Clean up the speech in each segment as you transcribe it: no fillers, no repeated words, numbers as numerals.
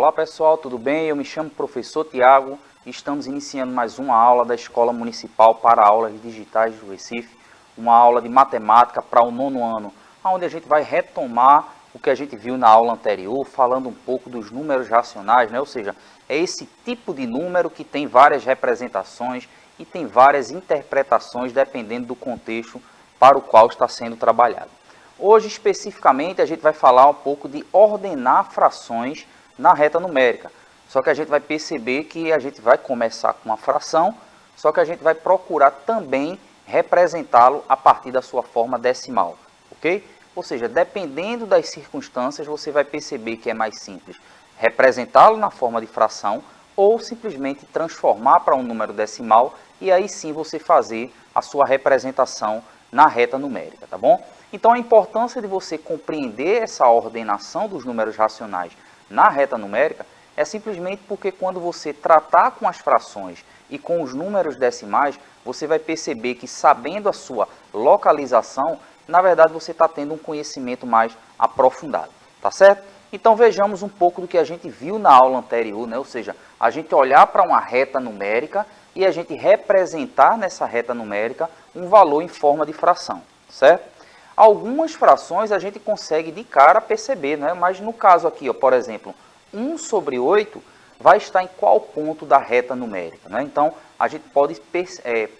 Olá pessoal, tudo bem? Eu me chamo professor Tiago e estamos iniciando mais uma aula da Escola Municipal para Aulas Digitais do Recife, uma aula de matemática para o 9º ano, onde a gente vai retomar o que a gente viu na aula anterior, falando um pouco dos números racionais, né? Ou seja, é esse tipo de número que tem várias representações e tem várias interpretações dependendo do contexto para o qual está sendo trabalhado. Hoje, especificamente, a gente vai falar um pouco de ordenar frações na reta numérica. Só que a gente vai perceber que a gente vai começar com uma fração, só que a gente vai procurar também representá-lo a partir da sua forma decimal, ok? Ou seja, dependendo das circunstâncias, você vai perceber que é mais simples representá-lo na forma de fração ou simplesmente transformar para um número decimal e aí sim você fazer a sua representação na reta numérica, tá bom? Então a importância de você compreender essa ordenação dos números racionais na reta numérica é simplesmente porque quando você tratar com as frações e com os números decimais, você vai perceber que sabendo a sua localização, na verdade você está tendo um conhecimento mais aprofundado, tá certo? Então vejamos um pouco do que a gente viu na aula anterior, né? Ou seja, a gente olhar para uma reta numérica e a gente representar nessa reta numérica um valor em forma de fração, certo? Algumas frações a gente consegue de cara perceber, né? Mas no caso aqui, ó, por exemplo, 1 sobre 8 vai estar em qual ponto da reta numérica, né? Então, a gente pode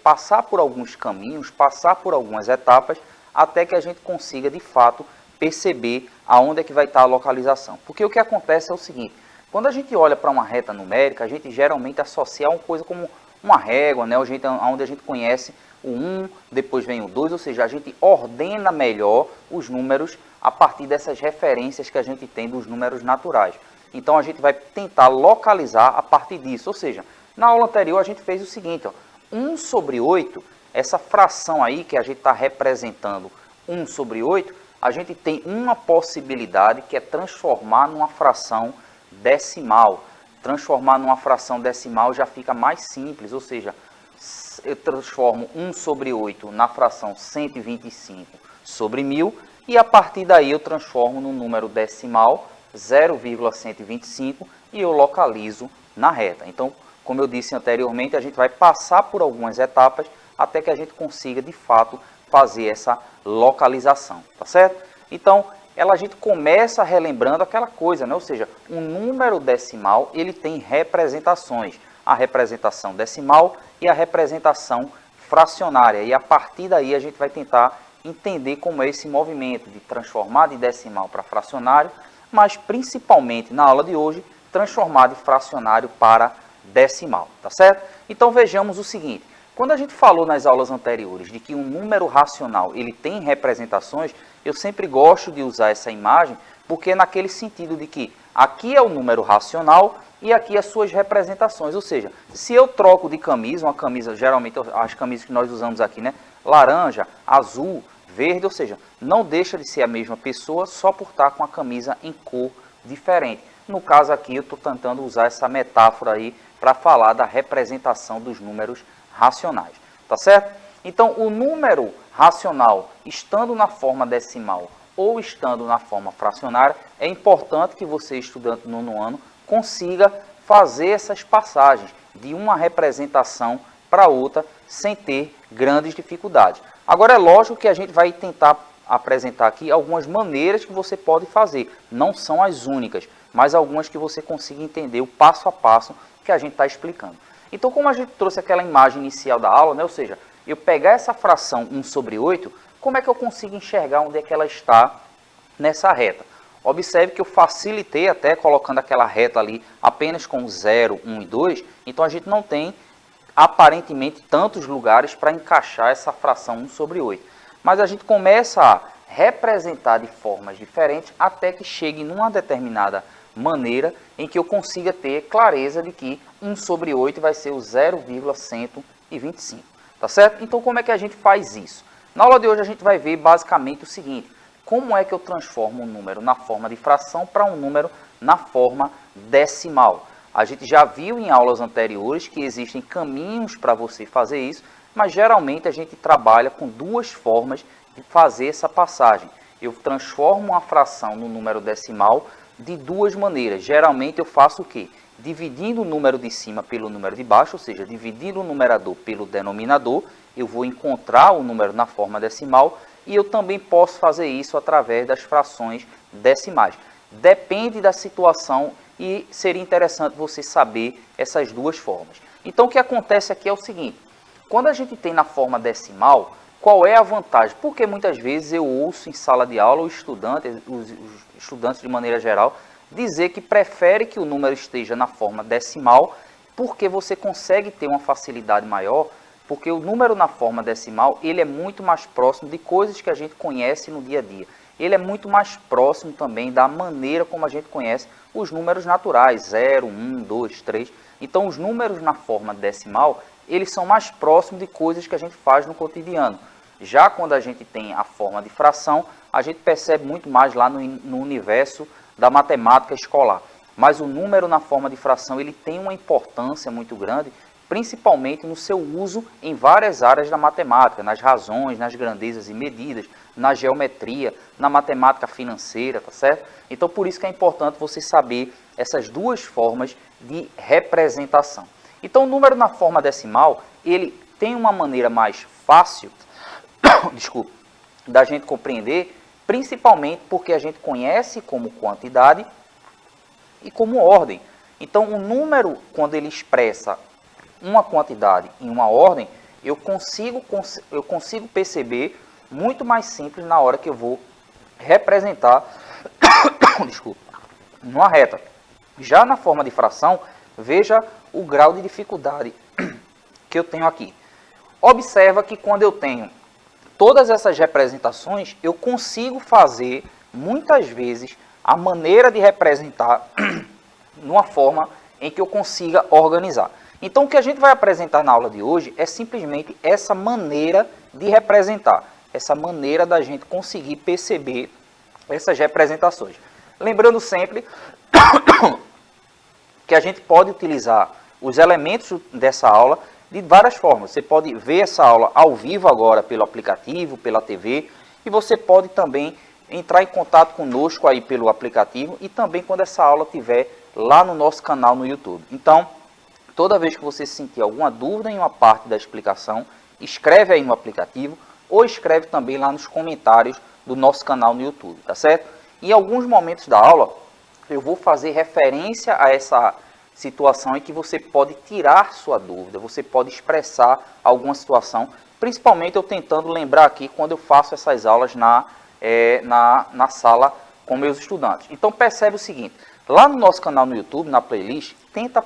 passar por alguns caminhos, passar por algumas etapas, até que a gente consiga, de fato, perceber aonde é que vai estar a localização. Porque o que acontece é o seguinte, quando a gente olha para uma reta numérica, a gente geralmente associa uma coisa como uma régua, né? Onde a gente conhece o 1, depois vem o 2, ou seja, a gente ordena melhor os números a partir dessas referências que a gente tem dos números naturais. Então a gente vai tentar localizar a partir disso, ou seja, na aula anterior a gente fez o seguinte, ó, 1 sobre 8, essa fração aí que a gente está representando 1 sobre 8, a gente tem uma possibilidade que é transformar numa fração decimal. Transformar numa fração decimal já fica mais simples, ou seja, eu transformo 1 sobre 8 na fração 125 sobre 1000 e a partir daí eu transformo no número decimal 0,125 e eu localizo na reta. Então, como eu disse anteriormente, a gente vai passar por algumas etapas até que a gente consiga de fato fazer essa localização, tá certo? Então, a gente começa relembrando aquela coisa, né? Ou seja, um número decimal ele tem representações, a representação decimal e a representação fracionária. E a partir daí a gente vai tentar entender como é esse movimento de transformar de decimal para fracionário, mas principalmente na aula de hoje, transformar de fracionário para decimal, tá certo? Então vejamos o seguinte, quando a gente falou nas aulas anteriores de que um número racional ele tem representações, eu sempre gosto de usar essa imagem, porque é naquele sentido de que aqui é o número racional e aqui as suas representações, ou seja, se eu troco de camisa, uma camisa, geralmente as camisas que nós usamos aqui, né, laranja, azul, verde, ou seja, não deixa de ser a mesma pessoa só por estar com a camisa em cor diferente. No caso aqui eu estou tentando usar essa metáfora aí para falar da representação dos números racionais, tá certo? Então o número racional, estando na forma decimal ou estando na forma fracionária, é importante que você, estudante do 9º ano, consiga fazer essas passagens de uma representação para outra sem ter grandes dificuldades. Agora é lógico que a gente vai tentar apresentar aqui algumas maneiras que você pode fazer. Não são as únicas, mas algumas que você consiga entender o passo a passo que a gente está explicando. Então, como a gente trouxe aquela imagem inicial da aula, né? Ou seja, eu pegar essa fração 1 sobre 8, como é que eu consigo enxergar onde é que ela está nessa reta? Observe que eu facilitei até colocando aquela reta ali apenas com 0, 1 e 2, então a gente não tem aparentemente tantos lugares para encaixar essa fração 1 sobre 8. Mas a gente começa a representar de formas diferentes até que chegue numa determinada maneira em que eu consiga ter clareza de que 1 sobre 8 vai ser o 0,125, tá certo? Então como é que a gente faz isso? Na aula de hoje a gente vai ver basicamente o seguinte, como é que eu transformo um número na forma de fração para um número na forma decimal. A gente já viu em aulas anteriores que existem caminhos para você fazer isso, mas geralmente a gente trabalha com duas formas de fazer essa passagem. Eu transformo uma fração no número decimal de duas maneiras. Geralmente eu faço o quê? Dividindo o número de cima pelo número de baixo, ou seja, dividindo o numerador pelo denominador, eu vou encontrar o número na forma decimal, e eu também posso fazer isso através das frações decimais. Depende da situação e seria interessante você saber essas duas formas. Então o que acontece aqui é o seguinte, quando a gente tem na forma decimal, qual é a vantagem? Porque muitas vezes eu ouço em sala de aula os estudantes de maneira geral, dizer que prefere que o número esteja na forma decimal, porque você consegue ter uma facilidade maior, porque o número na forma decimal, ele é muito mais próximo de coisas que a gente conhece no dia a dia. Ele é muito mais próximo também da maneira como a gente conhece os números naturais, 0, 1, 2, 3. Então, os números na forma decimal, eles são mais próximos de coisas que a gente faz no cotidiano. Já quando a gente tem a forma de fração, a gente percebe muito mais lá no universo da matemática escolar. Mas o número na forma de fração, ele tem uma importância muito grande, principalmente no seu uso em várias áreas da matemática, nas razões, nas grandezas e medidas, na geometria, na matemática financeira, tá certo? Então, por isso que é importante você saber essas duas formas de representação. Então, o número na forma decimal, ele tem uma maneira mais fácil, desculpa, da gente compreender, principalmente porque a gente conhece como quantidade e como ordem. Então, o número, quando ele expressa uma quantidade em uma ordem, eu consigo perceber muito mais simples na hora que eu vou representar desculpa, numa reta. Já na forma de fração, veja o grau de dificuldade que eu tenho aqui. Observa que quando eu tenho todas essas representações, eu consigo fazer, muitas vezes, a maneira de representar numa forma em que eu consiga organizar. Então, o que a gente vai apresentar na aula de hoje é simplesmente essa maneira de representar, essa maneira da gente conseguir perceber essas representações. Lembrando sempre que a gente pode utilizar os elementos dessa aula de várias formas. Você pode ver essa aula ao vivo agora pelo aplicativo, pela TV, e você pode também entrar em contato conosco aí pelo aplicativo e também quando essa aula estiver lá no nosso canal no YouTube. Então, toda vez que você sentir alguma dúvida em uma parte da explicação, escreve aí no aplicativo ou escreve também lá nos comentários do nosso canal no YouTube, tá certo? Em alguns momentos da aula, eu vou fazer referência a essa situação em que você pode tirar sua dúvida, você pode expressar alguma situação, principalmente eu tentando lembrar aqui quando eu faço essas aulas na sala com meus estudantes. Então percebe o seguinte, lá no nosso canal no YouTube, na playlist, tenta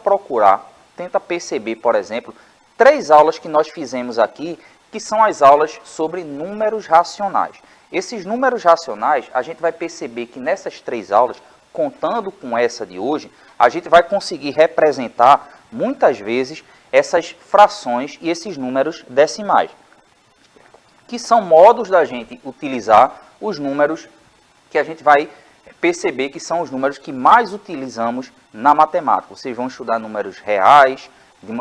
perceber, por exemplo, 3 aulas que nós fizemos aqui, que são as aulas sobre números racionais. Esses números racionais, a gente vai perceber que nessas 3 aulas, contando com essa de hoje, a gente vai conseguir representar, muitas vezes, essas frações e esses números decimais, que são modos da gente utilizar os números que a gente vai perceber que são os números que mais utilizamos na matemática. Vocês vão estudar números reais,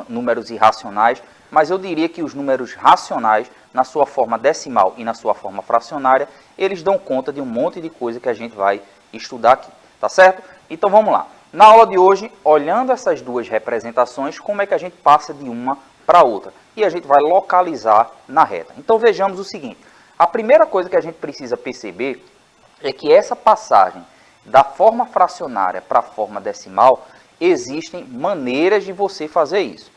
números irracionais, mas eu diria que os números racionais, na sua forma decimal e na sua forma fracionária, eles dão conta de um monte de coisa que a gente vai estudar aqui, tá certo? Então vamos lá. Na aula de hoje, olhando essas duas representações, como é que a gente passa de uma para outra? E a gente vai localizar na reta. Então vejamos o seguinte, a primeira coisa que a gente precisa perceber é que essa passagem da forma fracionária para a forma decimal, existem maneiras de você fazer isso.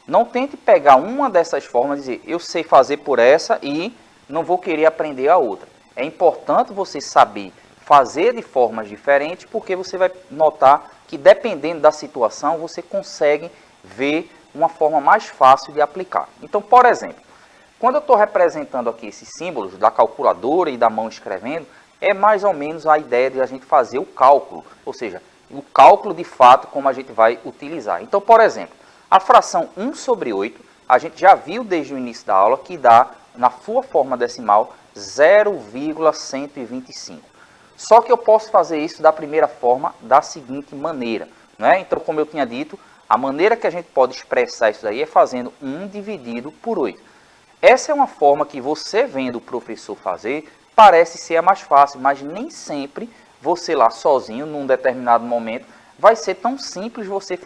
Não tente pegar uma dessas formas e dizer, eu sei fazer por essa e não vou querer aprender a outra. É importante você saber fazer de formas diferentes, porque você vai notar que dependendo da situação, você consegue ver uma forma mais fácil de aplicar. Então, por exemplo, quando eu estou representando aqui esses símbolos da calculadora e da mão escrevendo, é mais ou menos a ideia de a gente fazer o cálculo, ou seja, o cálculo de fato como a gente vai utilizar. Então, por exemplo, a fração 1 sobre 8, a gente já viu desde o início da aula que dá, na sua forma decimal, 0,125. Só que eu posso fazer isso da primeira forma, da seguinte maneira, né? Então, como eu tinha dito, a maneira que a gente pode expressar isso daí é fazendo 1 dividido por 8. Essa é uma forma que você vendo o professor fazer, parece ser a mais fácil, mas nem sempre você lá sozinho, num determinado momento, vai ser tão simples você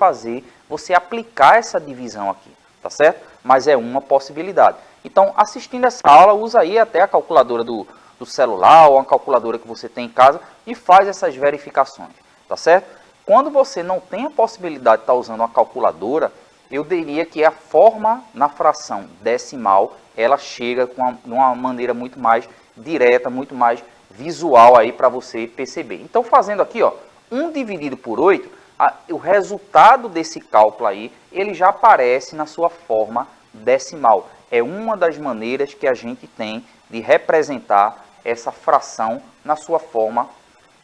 aplicar essa divisão aqui, tá certo? Mas é uma possibilidade. Então, assistindo essa aula, usa aí até a calculadora do celular ou a calculadora que você tem em casa e faz essas verificações, tá certo? Quando você não tem a possibilidade de estar usando uma calculadora, eu diria que a forma na fração decimal, ela chega de uma maneira muito mais direta, muito mais visual aí para você perceber. Então, fazendo aqui, ó, 1 dividido por 8, o resultado desse cálculo aí, ele já aparece na sua forma decimal. É uma das maneiras que a gente tem de representar essa fração na sua forma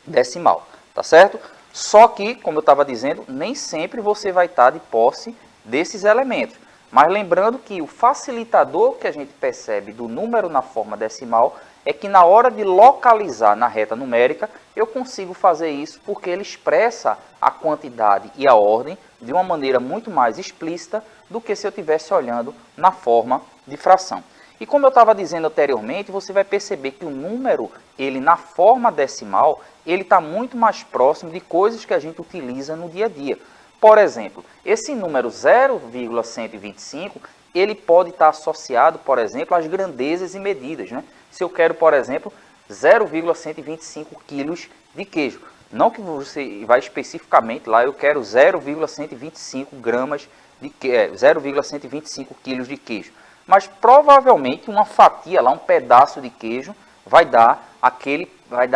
decimal, tá certo? Só que, como eu estava dizendo, nem sempre você vai estar de posse desses elementos. Mas lembrando que o facilitador que a gente percebe do número na forma decimal é que na hora de localizar na reta numérica, eu consigo fazer isso porque ele expressa a quantidade e a ordem de uma maneira muito mais explícita do que se eu estivesse olhando na forma de fração. E como eu estava dizendo anteriormente, você vai perceber que o número, ele na forma decimal, ele está muito mais próximo de coisas que a gente utiliza no dia a dia. Por exemplo, esse número 0,125, ele pode estar associado, por exemplo, às grandezas e medidas, né? Se eu quero, por exemplo, 0,125 quilos de queijo. Não que você vai especificamente lá, eu quero 0,125 gramas de 0,125 quilos de queijo. Mas provavelmente uma fatia lá, um pedaço de queijo, vai dar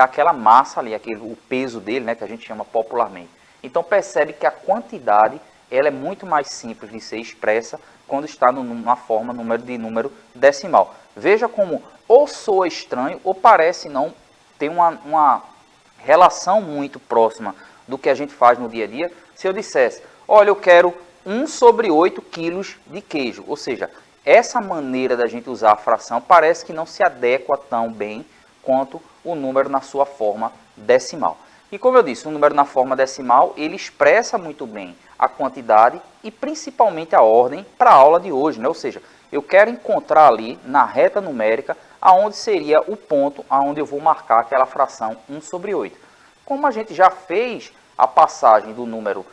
aquela massa ali, o peso dele, né, que a gente chama popularmente. Então percebe que a quantidade ela é muito mais simples de ser expressa quando está na forma de número decimal. Veja como ou soa estranho ou parece não ter uma relação muito próxima do que a gente faz no dia a dia. Se eu dissesse, olha, eu quero 1 sobre 8 quilos de queijo, ou seja, essa maneira da gente usar a fração parece que não se adequa tão bem quanto o número na sua forma decimal. E como eu disse, o número na forma decimal, ele expressa muito bem a quantidade e principalmente a ordem para a aula de hoje, né? Ou seja, eu quero encontrar ali na reta numérica aonde seria o ponto aonde eu vou marcar aquela fração 1 sobre 8. Como a gente já fez a passagem do número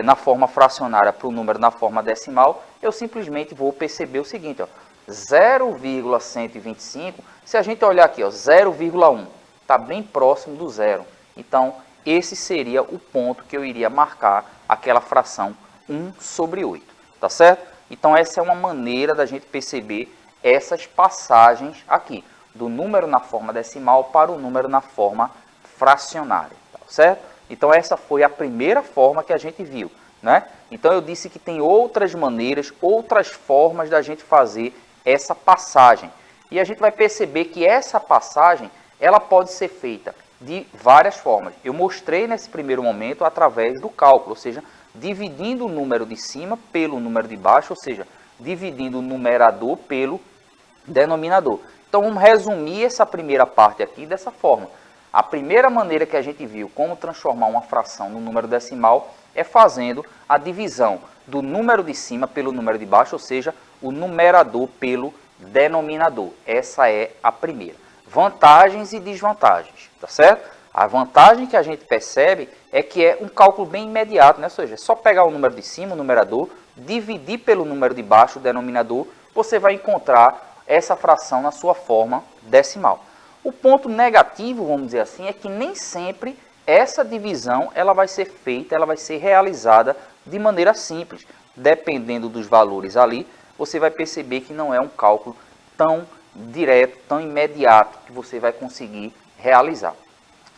na forma fracionária para o número na forma decimal, eu simplesmente vou perceber o seguinte, ó, 0,125, se a gente olhar aqui, ó, 0,1, está bem próximo do zero. Então, esse seria o ponto que eu iria marcar aquela fração 1 sobre 8, tá certo? Então, essa é uma maneira da gente perceber essas passagens aqui, do número na forma decimal para o número na forma fracionária, tá certo? Então, essa foi a primeira forma que a gente viu, né? Então, eu disse que tem outras maneiras, outras formas da gente fazer essa passagem. E a gente vai perceber que essa passagem, ela pode ser feita de várias formas. Eu mostrei nesse primeiro momento através do cálculo, ou seja, dividindo o número de cima pelo número de baixo, ou seja, dividindo o numerador pelo denominador. Então, vamos resumir essa primeira parte aqui dessa forma. A primeira maneira que a gente viu como transformar uma fração no número decimal é fazendo a divisão do número de cima pelo número de baixo, ou seja, o numerador pelo denominador. Essa é a primeira. Vantagens e desvantagens, tá certo? A vantagem que a gente percebe é que é um cálculo bem imediato, né? Ou seja, é só pegar o número de cima, o numerador, dividir pelo número de baixo, o denominador, você vai encontrar essa fração na sua forma decimal. O ponto negativo, vamos dizer assim, é que nem sempre essa divisão ela vai ser feita, ela vai ser realizada de maneira simples. Dependendo dos valores ali, você vai perceber que não é um cálculo tão direto, tão imediato que você vai conseguir realizar,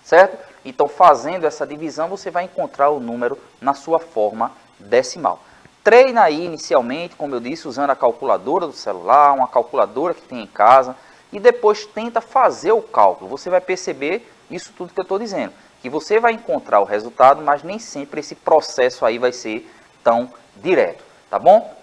certo? Então, fazendo essa divisão, você vai encontrar o número na sua forma decimal. Treina aí inicialmente, como eu disse, usando a calculadora do celular, uma calculadora que tem em casa, e depois tenta fazer o cálculo. Você vai perceber isso tudo que eu estou dizendo, que você vai encontrar o resultado, mas nem sempre esse processo aí vai ser tão direto, tá bom?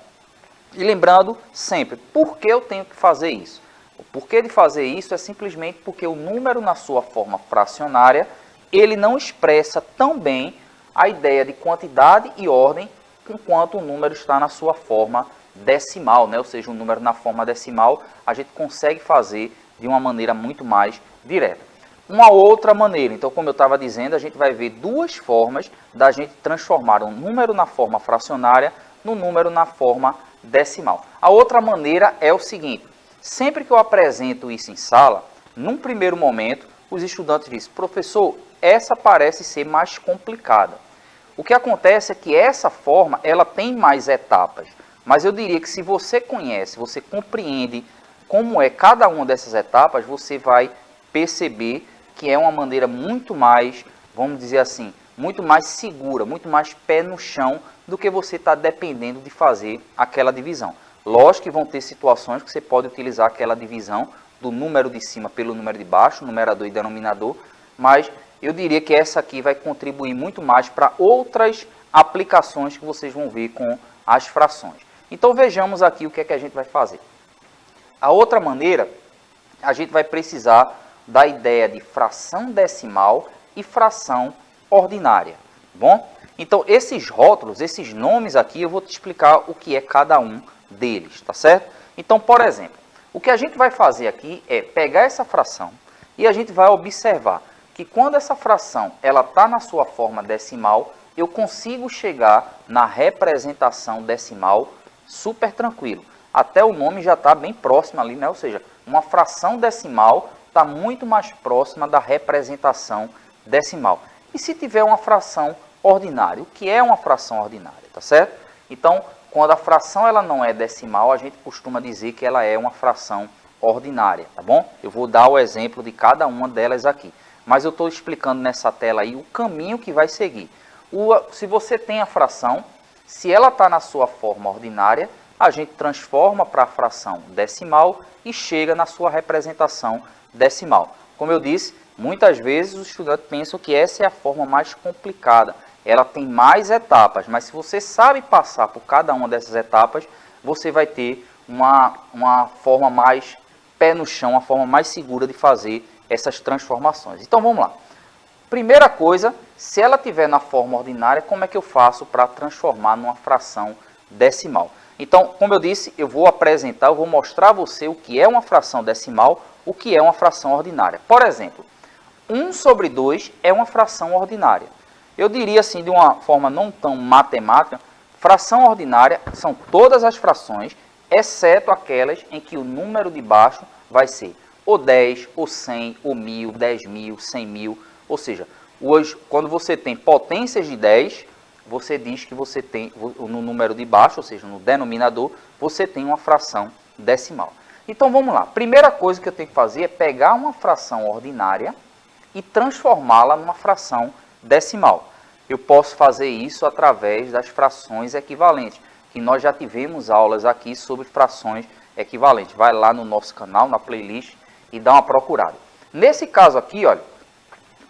E lembrando sempre, por que eu tenho que fazer isso? O porquê de fazer isso é simplesmente porque o número na sua forma fracionária, ele não expressa tão bem a ideia de quantidade e ordem enquanto o número está na sua forma decimal, né? Ou seja, o número na forma decimal a gente consegue fazer de uma maneira muito mais direta. uma outra maneira. Então, como eu estava dizendo, a gente vai ver duas formas da gente transformar um número na forma fracionária no número na forma decimal. A outra maneira é o seguinte: sempre que eu apresento isso em sala, num primeiro momento, os estudantes dizem: professor, essa parece ser mais complicada. O que acontece é que essa forma, ela tem mais etapas, mas eu diria que se você conhece, você compreende como é cada uma dessas etapas, você vai perceber que é uma maneira muito mais, vamos dizer assim, muito mais segura, muito mais pé no chão do que você está dependendo de fazer aquela divisão. Lógico que vão ter situações que você pode utilizar aquela divisão do número de cima pelo número de baixo, numerador e denominador, mas eu diria que essa aqui vai contribuir muito mais para outras aplicações que vocês vão ver com as frações. Então vejamos aqui o que é que a gente vai fazer. A outra maneira, a gente vai precisar da ideia de fração decimal e fração ordinária. Bom? Então esses rótulos, esses nomes aqui, eu vou te explicar o que é cada um deles, tá certo? Então, por exemplo, o que a gente vai fazer aqui é pegar essa fração e a gente vai observar que quando essa fração ela está na sua forma decimal, eu consigo chegar na representação decimal super tranquilo. Até o nome já está bem próximo ali, né? Ou seja, uma fração decimal está muito mais próxima da representação decimal. E se tiver uma fração ordinária? O que é uma fração ordinária, tá certo? Então, quando a fração ela não é decimal, a gente costuma dizer que ela é uma fração ordinária, tá bom? Eu vou dar o exemplo de cada uma delas aqui. Mas eu estou explicando nessa tela aí o caminho que vai seguir. Se você tem a fração, se ela está na sua forma ordinária, a gente transforma para a fração decimal e chega na sua representação decimal. Como eu disse, muitas vezes os estudantes pensam que essa é a forma mais complicada. Ela tem mais etapas, mas se você sabe passar por cada uma dessas etapas, você vai ter uma forma mais pé no chão, uma forma mais segura de fazer essas transformações. Então vamos lá. Primeira coisa, se ela estiver na forma ordinária, como é que eu faço para transformar numa fração decimal? Então, como eu disse, eu vou mostrar a você o que é uma fração decimal, o que é uma fração ordinária. Por exemplo, 1 sobre 2 é uma fração ordinária. Eu diria assim, de uma forma não tão matemática, fração ordinária são todas as frações, exceto aquelas em que o número de baixo vai ser ou 10, ou 100, ou 1000, 10.000, 100.000. Ou seja, hoje, quando você tem potências de 10, você diz que você tem, no número de baixo, ou seja, no denominador, você tem uma fração decimal. Então vamos lá. Primeira coisa que eu tenho que fazer é pegar uma fração ordinária e transformá-la numa fração decimal. Eu posso fazer isso através das frações equivalentes, que nós já tivemos aulas aqui sobre frações equivalentes. Vai lá no nosso canal, na playlist, e dá uma procurada. Nesse caso aqui, olha,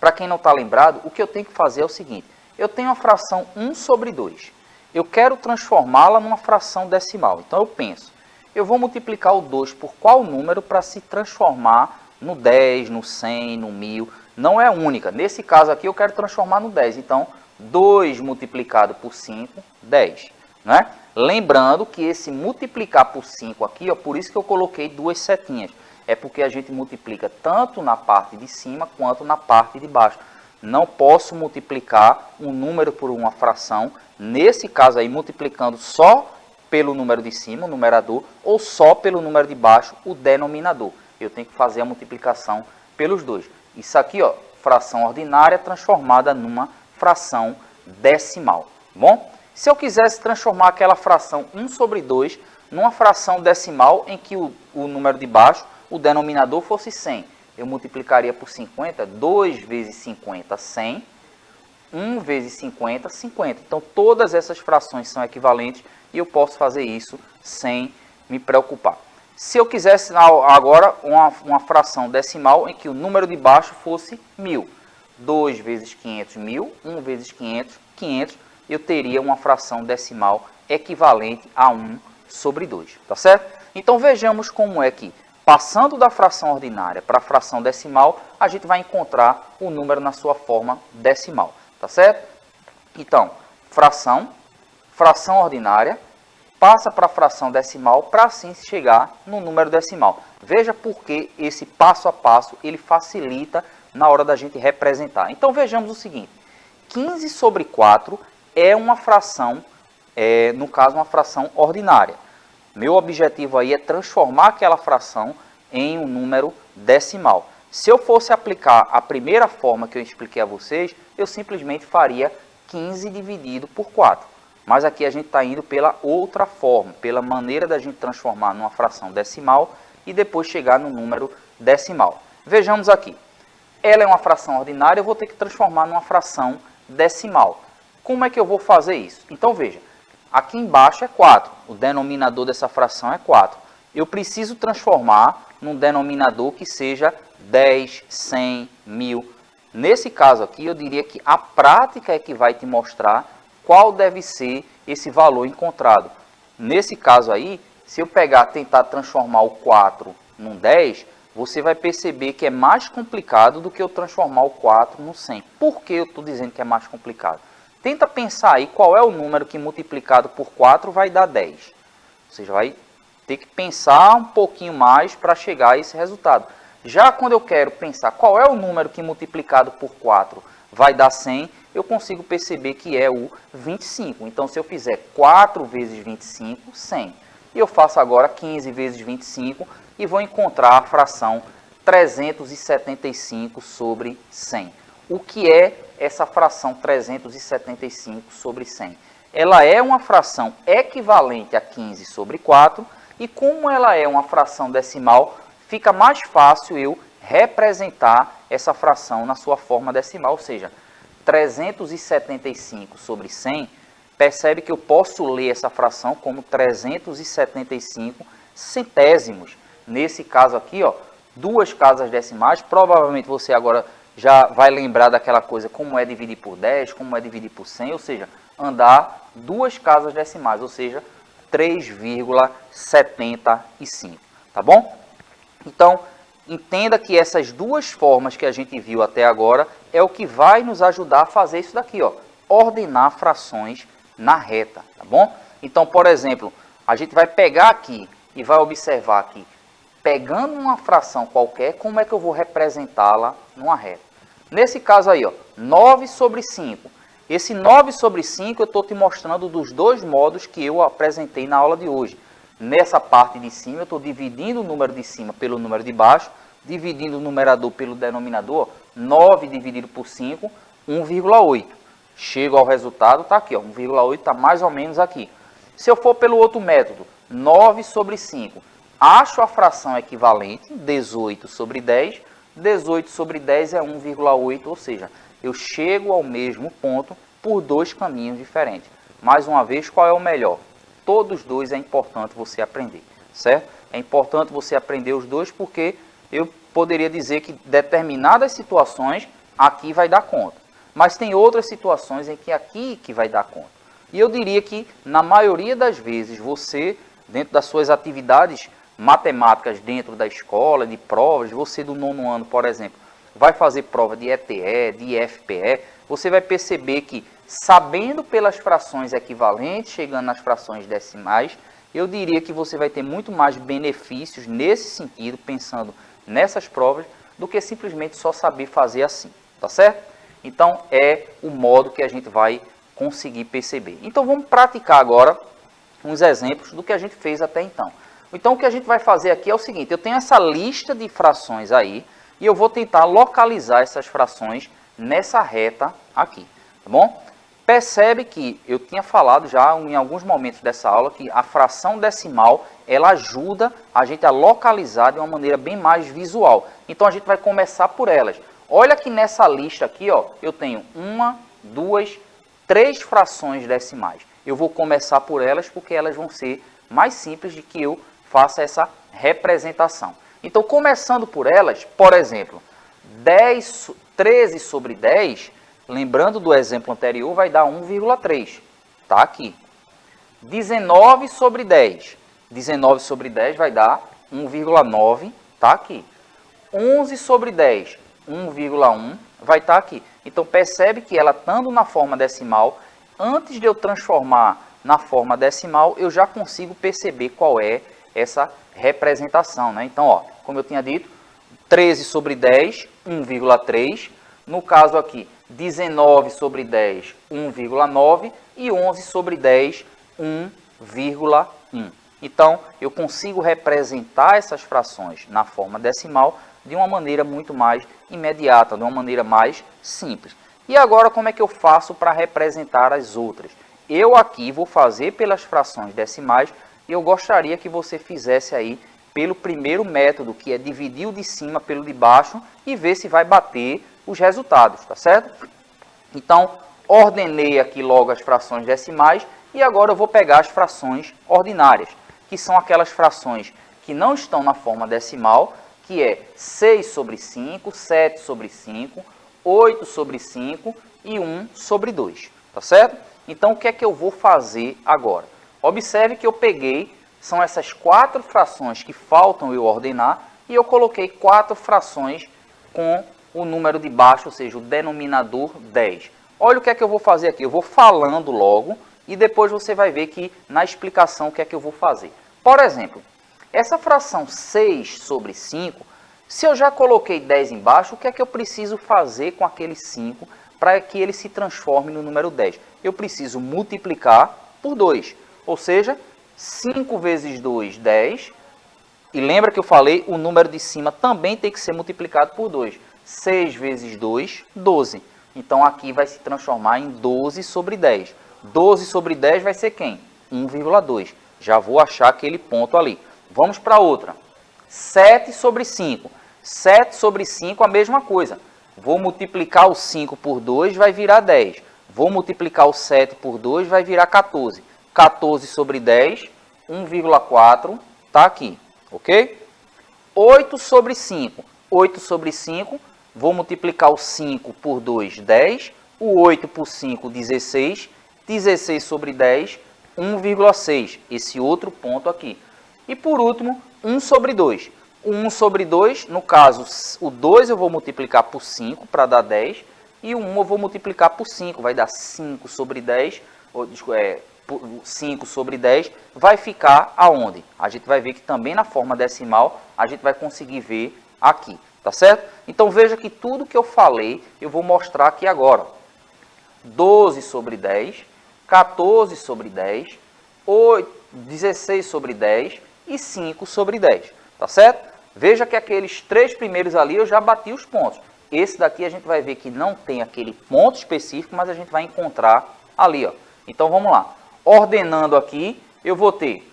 para quem não está lembrado, o que eu tenho que fazer é o seguinte: eu tenho a fração 1 sobre 2. Eu quero transformá-la numa fração decimal. Então eu penso, eu vou multiplicar o 2 por qual número para se transformar no 10, no 100, no 1000. Não é única. Nesse caso aqui eu quero transformar no 10. Então 2 multiplicado por 5, 10. Né? Lembrando que esse multiplicar por 5 aqui, ó, por isso que eu coloquei duas setinhas. É porque a gente multiplica tanto na parte de cima quanto na parte de baixo. Não posso multiplicar um número por uma fração, nesse caso aí multiplicando só pelo número de cima, o numerador, ou só pelo número de baixo, o denominador. Eu tenho que fazer a multiplicação pelos dois. Isso aqui, ó, fração ordinária transformada numa fração decimal. Bom, se eu quisesse transformar aquela fração 1 sobre 2 numa fração decimal em que o número de baixo, o denominador, fosse 100, eu multiplicaria por 50, 2 vezes 50, 100, 1 vezes 50, 50. Então, todas essas frações são equivalentes e eu posso fazer isso sem me preocupar. Se eu quisesse agora uma fração decimal em que o número de baixo fosse 1000, 2 vezes 500, 1000, 1 vezes 500, 500, eu teria uma fração decimal equivalente a 1 sobre 2, tá certo? Então, vejamos como é que, passando da fração ordinária para a fração decimal, a gente vai encontrar o número na sua forma decimal, tá certo? Então, fração ordinária, passa para a fração decimal para assim chegar no número decimal. Veja por que esse passo a passo ele facilita na hora da gente representar. Então vejamos o seguinte, 15 sobre 4 é uma fração, no caso uma fração ordinária. Meu objetivo aí é transformar aquela fração em um número decimal. Se eu fosse aplicar a primeira forma que eu expliquei a vocês, eu simplesmente faria 15 dividido por 4. Mas aqui a gente está indo pela outra forma, pela maneira da gente transformar numa fração decimal e depois chegar no número decimal. Vejamos aqui. Ela é uma fração ordinária, eu vou ter que transformar numa fração decimal. Como é que eu vou fazer isso? Então veja, aqui embaixo é 4, o denominador dessa fração é 4. Eu preciso transformar num denominador que seja 10, 100, 1000. Nesse caso aqui, eu diria que a prática é que vai te mostrar qual deve ser esse valor encontrado. Nesse caso aí, se eu tentar transformar o 4 num 10, você vai perceber que é mais complicado do que eu transformar o 4 no 100. Por que eu estou dizendo que é mais complicado? Tenta pensar aí qual é o número que multiplicado por 4 vai dar 10. Você vai ter que pensar um pouquinho mais para chegar a esse resultado. Já quando eu quero pensar qual é o número que multiplicado por 4 vai dar 100, eu consigo perceber que é o 25. Então, se eu fizer 4 vezes 25, 100. E eu faço agora 15 vezes 25 e vou encontrar a fração 375 sobre 100. O que é essa fração 375 sobre 100? Ela é uma fração equivalente a 15 sobre 4 e como ela é uma fração decimal, fica mais fácil eu representar essa fração na sua forma decimal, ou seja, 375 sobre 100, percebe que eu posso ler essa fração como 375 centésimos. Nesse caso aqui, ó, duas casas decimais, provavelmente você agora já vai lembrar daquela coisa como é dividir por 10, como é dividir por 100, ou seja, andar duas casas decimais, ou seja, 3,75, tá bom? Então, entenda que essas duas formas que a gente viu até agora é o que vai nos ajudar a fazer isso daqui, ó, ordenar frações na reta, tá bom? Então, por exemplo, a gente vai pegar aqui e vai observar aqui, pegando uma fração qualquer, como é que eu vou representá-la numa reta? Nesse caso aí, ó, 9 sobre 5. Esse 9 sobre 5 eu estou te mostrando dos dois modos que eu apresentei na aula de hoje. Nessa parte de cima, eu estou dividindo o número de cima pelo número de baixo, dividindo o numerador pelo denominador, 9 dividido por 5, 1,8. Chego ao resultado, está aqui, ó, 1,8 está mais ou menos aqui. Se eu for pelo outro método, 9 sobre 5, acho a fração equivalente, 18 sobre 10, 18 sobre 10 é 1,8, ou seja, eu chego ao mesmo ponto por dois caminhos diferentes. Mais uma vez, qual é o melhor? Todos os dois é importante você aprender, certo? É importante você aprender os dois porque eu poderia dizer que determinadas situações aqui vai dar conta. Mas tem outras situações em que aqui que vai dar conta. E eu diria que na maioria das vezes você, dentro das suas atividades matemáticas dentro da escola, de provas, você do nono ano, por exemplo, vai fazer prova de ETE, de IFPE, você vai perceber que, sabendo pelas frações equivalentes, chegando nas frações decimais, eu diria que você vai ter muito mais benefícios nesse sentido, pensando nessas provas, do que simplesmente só saber fazer assim, tá certo? Então, é o modo que a gente vai conseguir perceber. Então, vamos praticar agora uns exemplos do que a gente fez até então. Então, o que a gente vai fazer aqui é o seguinte, eu tenho essa lista de frações aí, e eu vou tentar localizar essas frações nessa reta aqui, tá bom? Percebe que eu tinha falado já em alguns momentos dessa aula que a fração decimal, ela ajuda a gente a localizar de uma maneira bem mais visual. Então, a gente vai começar por elas. Olha que nessa lista aqui, ó, eu tenho 1, 2, 3 frações decimais. Eu vou começar por elas porque elas vão ser mais simples de que eu faça essa representação. Então, começando por elas, por exemplo, 13 sobre 10, lembrando do exemplo anterior, vai dar 1,3. Está aqui. 19 sobre 10. 19 sobre 10 vai dar 1,9. Está aqui. 11 sobre 10. 1,1 vai estar aqui. Então, percebe que ela estando na forma decimal, antes de eu transformar na forma decimal, eu já consigo perceber qual é essa representação, né? Então, ó, como eu tinha dito, 13 sobre 10, 1,3. No caso aqui, 19 sobre 10, 1,9. E 11 sobre 10, 1,1. Então, eu consigo representar essas frações na forma decimal de uma maneira muito mais imediata, de uma maneira mais simples. E agora, como é que eu faço para representar as outras? Eu aqui vou fazer pelas frações decimais e eu gostaria que você fizesse aí pelo primeiro método, que é dividir o de cima pelo de baixo e ver se vai bater os resultados, tá certo? Então, ordenei aqui logo as frações decimais e agora eu vou pegar as frações ordinárias, que são aquelas frações que não estão na forma decimal, que é 6 sobre 5, 7 sobre 5, 8 sobre 5 e 1 sobre 2, tá certo? Então, o que é que eu vou fazer agora? Observe que eu peguei, são essas 4 frações que faltam eu ordenar, e eu coloquei 4 frações com o número de baixo, ou seja, o denominador 10. Olha o que é que eu vou fazer aqui, eu vou falando logo, e depois você vai ver que na explicação o que é que eu vou fazer. Por exemplo, essa fração 6 sobre 5, se eu já coloquei 10 embaixo, o que é que eu preciso fazer com aquele 5 para que ele se transforme no número 10? Eu preciso multiplicar por 2, ou seja, 5 vezes 2, 10. E lembra que eu falei, o número de cima também tem que ser multiplicado por 2. 6 vezes 2, 12. Então, aqui vai se transformar em 12 sobre 10. 12 sobre 10 vai ser quem? 1,2. Já vou achar aquele ponto ali. Vamos para outra. 7 sobre 5. 7 sobre 5, a mesma coisa. Vou multiplicar o 5 por 2, vai virar 10. Vou multiplicar o 7 por 2, vai virar 14. 14 sobre 10, 1,4, está aqui, ok? 8 sobre 5. 8 sobre 5, vou multiplicar o 5 por 2, 10. O 8 por 5, 16. 16 sobre 10, 1,6. Esse outro ponto aqui. E por último, 1 sobre 2. O 1 sobre 2, no caso, o 2 eu vou multiplicar por 5 para dar 10. E o 1 eu vou multiplicar por 5, vai dar 5 sobre 10, 5 sobre 10, vai ficar aonde? A gente vai ver que também na forma decimal, a gente vai conseguir ver aqui, tá certo? Então veja que tudo que eu falei, eu vou mostrar aqui agora. 12 sobre 10, 14 sobre 10, 16 sobre 10 e 5 sobre 10, tá certo? Veja que aqueles 3 primeiros ali eu já bati os pontos. Esse daqui a gente vai ver que não tem aquele ponto específico, mas a gente vai encontrar ali, ó. Então vamos lá. Ordenando aqui, eu vou ter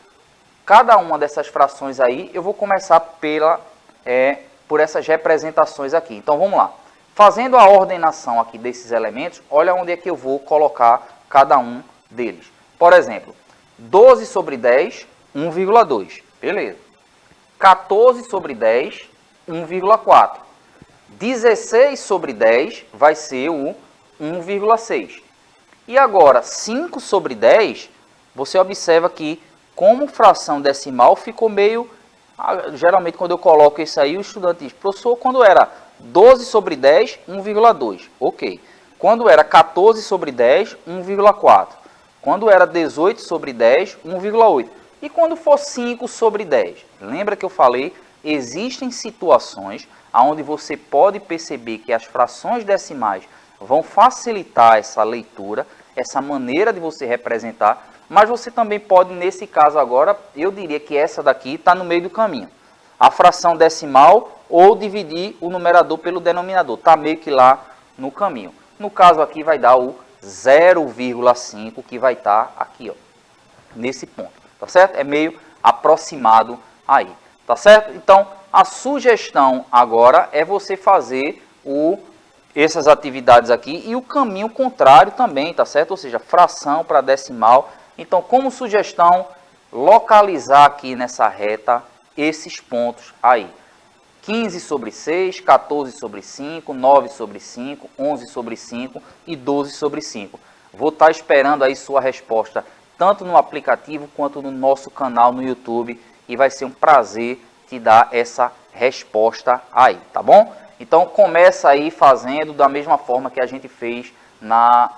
cada uma dessas frações aí, eu vou começar por essas representações aqui. Então vamos lá. Fazendo a ordenação aqui desses elementos, olha onde é que eu vou colocar cada um deles. Por exemplo, 12 sobre 10, 1,2. Beleza. 14 sobre 10, 1,4. 16 sobre 10 vai ser o 1,6. E agora, 5 sobre 10, você observa que como fração decimal ficou meio... Geralmente quando eu coloco isso aí, o estudante diz, professor, quando era 12 sobre 10, 1,2. Ok. Quando era 14 sobre 10, 1,4. Quando era 18 sobre 10, 1,8. E quando for 5 sobre 10? Lembra que eu falei, existem situações onde você pode perceber que as frações decimais vão facilitar essa leitura, essa maneira de você representar, mas você também pode, nesse caso agora, eu diria que essa daqui está no meio do caminho. A fração decimal ou dividir o numerador pelo denominador, está meio que lá no caminho. No caso aqui vai dar o 0,5, que vai estar aqui, ó, nesse ponto, tá certo? É meio aproximado aí, tá certo? Então, a sugestão agora é você fazer essas atividades aqui e o caminho contrário também, tá certo? Ou seja, fração para decimal. Então, como sugestão, localizar aqui nessa reta esses pontos aí. 15 sobre 6, 14 sobre 5, 9 sobre 5, 11 sobre 5 e 12 sobre 5. Vou estar esperando aí sua resposta, tanto no aplicativo quanto no nosso canal no YouTube. E vai ser um prazer te dar essa resposta aí, tá bom? Então, começa aí fazendo da mesma forma que a gente fez na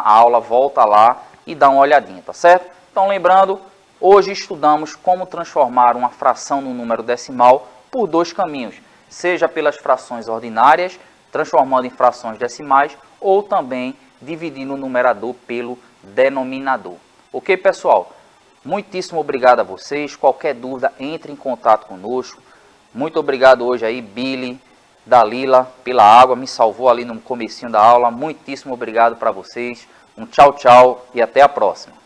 aula. Volta lá e dá uma olhadinha, tá certo? Então, lembrando, hoje estudamos como transformar uma fração no número decimal por 2 caminhos. seja pelas frações ordinárias, transformando em frações decimais, ou também dividindo o numerador pelo denominador. Ok, pessoal? Muitíssimo obrigado a vocês. Qualquer dúvida, entre em contato conosco. Muito obrigado hoje aí, Billy, Dalila, pela água, me salvou ali no comecinho da aula. Muitíssimo obrigado para vocês. Um tchau, tchau e até a próxima.